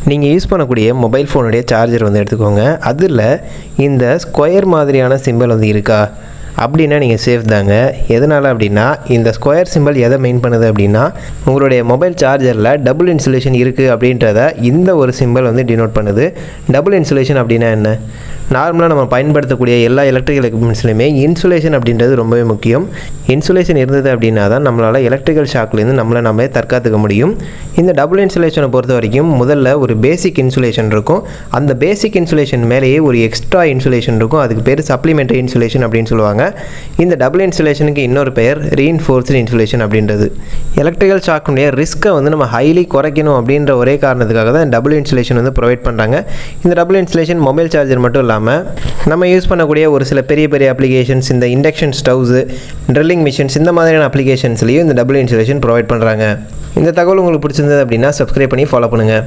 நீங்கள் யூஸ் பண்ணக்கூடிய mobile ஃபோனுடைய charger வந்து எடுத்துக்கோங்க. அதில் இந்த ஸ்கொயர் மாதிரியான சிம்பிள் வந்து இருக்கா அப்படின்னா நீங்கள் சேஃப் தாங்க. எதனால் அப்படின்னா இந்த ஸ்கொயர் சிம்பிள் எதை மெயின் பண்ணுது அப்படின்னா உங்களுடைய மொபைல் சார்ஜரில் டபுள் இன்சுலேஷன் இருக்குது அப்படின்றத இந்த ஒரு சிம்பிள் வந்து டினோட் பண்ணுது. டபுள் இன்சுலேஷன் அப்படின்னா என்ன? நார்மலாக நம்ம பயன்படுத்தக்கூடிய எல்லா எலக்ட்ரிக்கல் எக்யூப்மெண்ட்ஸ்லையுமே இன்சுலேஷன் அப்படின்றது ரொம்பவே முக்கியம். இன்சுலேஷன் இருந்தது அப்படின்னா தான் நம்மளால் எலக்ட்ரிக்கல் ஷாக்லேருந்து நம்மளே தற்காத்துக்க முடியும். இந்த டபுள் இன்சுலேஷனை பொறுத்த வரைக்கும் முதல்ல ஒரு பேசிக் இன்சுலேஷன் இருக்கும். அந்த பேசிக் இன்சுலேஷன் மேலேயே ஒரு எக்ஸ்ட்ரா இன்சுலேஷன் இருக்கும். அதுக்கு பேர் சப்ளிமெண்ட்ரி இன்சுலேஷன் அப்படின்னு சொல்லுவாங்க. இந்த டபுள் இன்சுலேஷனுக்கு இன்னொரு பெயர் ரீஇன்ஃபோர்ஸ்டு இன்சுலேஷன் அப்படின்றது. எலக்ட்ரிக்கல் ஷாக்குடைய ரிஸ்க்கை வந்து நம்ம ஹைலி குறைக்கணும் அப்படின்ற ஒரே காரணத்துக்காக தான் டபுள் இன்சுலேஷன் வந்து ப்ரொவைட் பண்ணுறாங்க. இந்த டபுள் இன்சுலேஷன் மொபைல் சார்ஜர் மட்டும் இல்லாமல் நம்ம யூஸ் பண்ணக்கூடிய ஒரு சில பெரிய பெரிய அப்ளிகேஷன்ஸ், இந்த இண்டக்ஷன் ஸ்டவ்ஸு, ட்ரில்லிங் மிஷின்ஸ், இந்த மாதிரியான அப்ளிகேஷன்ஸ்லையும் இந்த டபுள் இன்சுலேஷன் ப்ரொவைட் பண்ணுறாங்க. இந்த தகவல் உங்களுக்கு பிடிச்சிருந்தது அப்படின்னா சப்ஸ்கிரைப் பண்ணி ஃபாலோ பண்ணுங்கள்.